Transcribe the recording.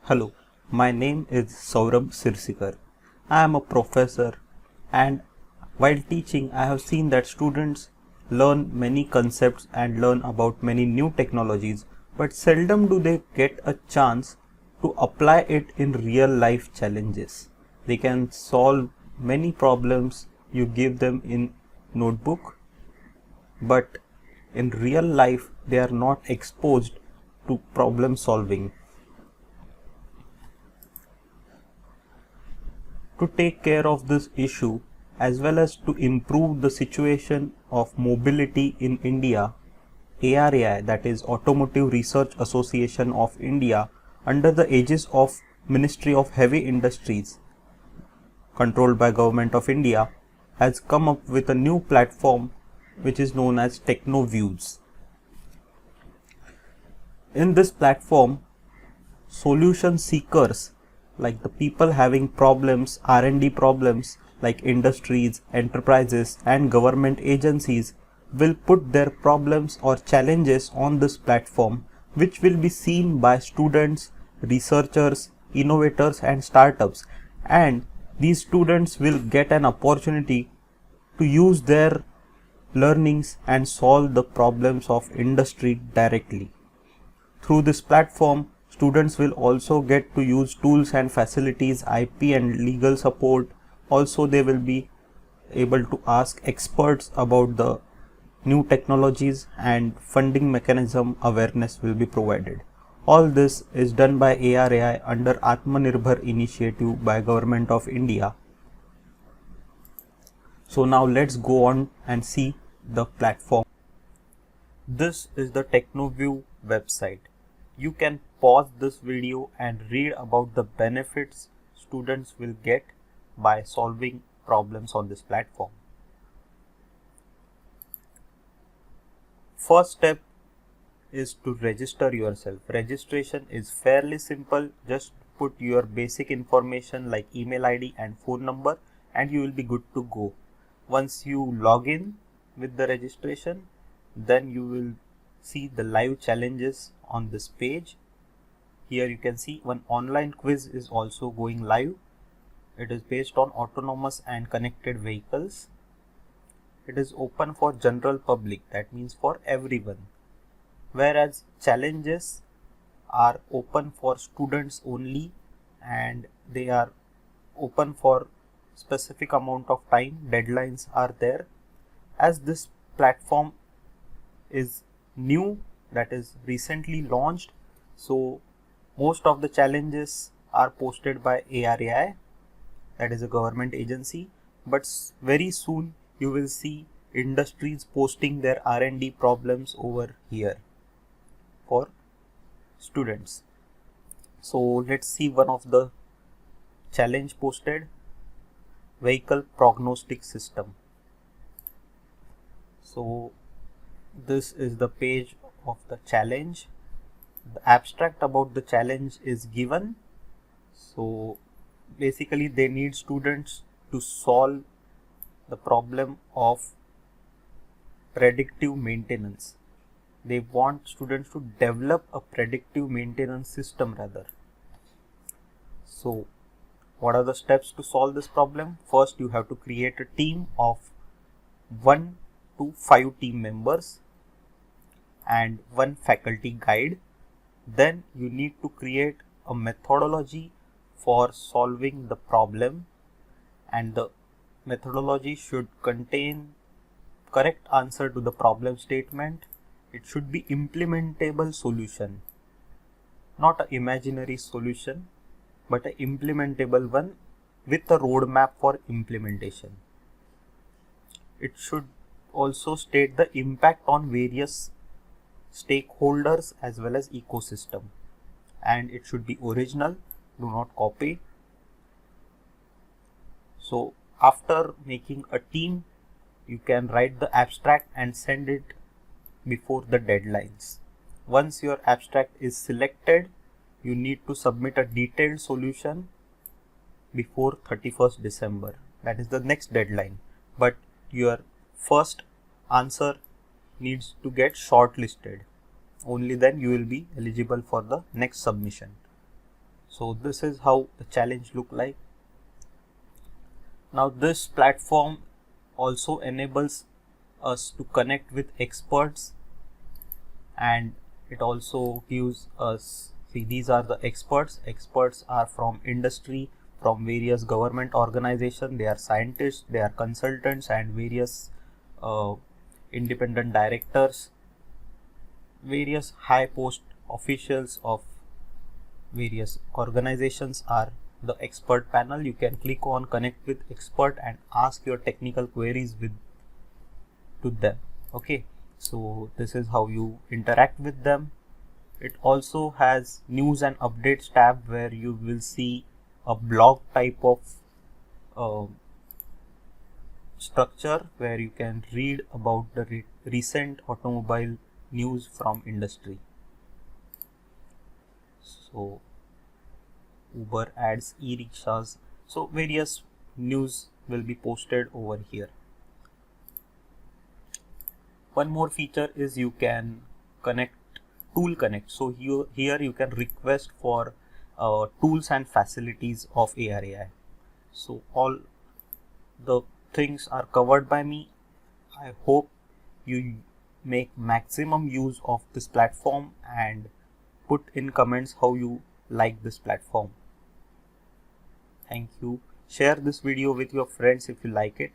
Hello, my name is Saurabh Sirsikar. I am a professor, and while teaching I have seen that students learn many concepts and learn about many new technologies, but seldom do they get a chance to apply it in real life challenges. They can solve many problems you give them in notebook, but in real life they are not exposed to problem solving. To take care of this issue as well as to improve the situation of mobility in India, ARAI, that is Automotive Research Association of India, under the aegis of Ministry of Heavy Industries controlled by Government of India, has come up with a new platform which is known as Technovuus. In this platform, solution seekers, like the people having problems, R&D problems, like industries, enterprises and government agencies, will put their problems or challenges on this platform, which will be seen by students, researchers, innovators and startups, and these students will get an opportunity to use their learnings and solve the problems of industry directly. Through this platform, students will also get to use tools and facilities, IP and legal support. Also, they will be able to ask experts about the new technologies, and funding mechanism awareness will be provided. All this is done by ARAI under Atmanirbhar initiative by Government of India. So now let's go on and see the platform. This is the Technovuus website. You can pause this video and read about the benefits students will get by solving problems on this platform. First step is to register yourself. Registration is fairly simple. Just put your basic information like email ID and phone number and you will be good to go. Once you log in with the registration, then you will see the live challenges on this page. Here you can see one online quiz is also going live. It is based on autonomous and connected vehicles. It is open for general public, that means for everyone. Whereas challenges are open for students only and they are open for specific amount of time. Deadlines are there. As this platform is new, that is recently launched, so most of the challenges are posted by ARAI, that is a government agency, but very soon you will see industries posting their R&D problems over here for students. So let's see one of the challenge posted: vehicle prognostic system. So this is the page of the challenge. The abstract about the challenge is given. So basically they need students to solve the problem of predictive maintenance. They want students to develop a predictive maintenance system rather. So what are the steps to solve this problem? First, you have to create a team of 1 to 5 team members and 1 faculty guide. Then you need to create a methodology for solving the problem, and the methodology should contain correct answer to the problem statement. It should be implementable solution, not an imaginary solution, but an implementable one with a roadmap for implementation. It should also state the impact on various stakeholders as well as ecosystem, and it should be original, do not copy. So after making a team, you can write the abstract and send it before the deadlines. Once your abstract is selected, you need to submit a detailed solution before 31st December. That is the next deadline. But your first answer needs to get shortlisted. Only then you will be eligible for the next submission. So this is how the challenge look like. Now this platform also enables us to connect with experts, and it also gives us, see, these are the experts are from industry, from various government organizations, they are scientists, they are consultants, and various independent directors, various high post officials of various organizations are the expert panel. You can click on connect with expert and ask your technical queries with to them. Okay, so this is how you interact with them. It also has news and updates tab where you will see a blog type of uh, structure where you can read about the recent automobile news from industry. So Uber adds e-rickshaws, so various news will be posted over here. One more feature is you can connect tool connect. So here you can request for tools and facilities of AR/AI. So all the things are covered by me. I hope you make maximum use of this platform and put in comments how you like this platform. Thank you. Share this video with your friends if you like it.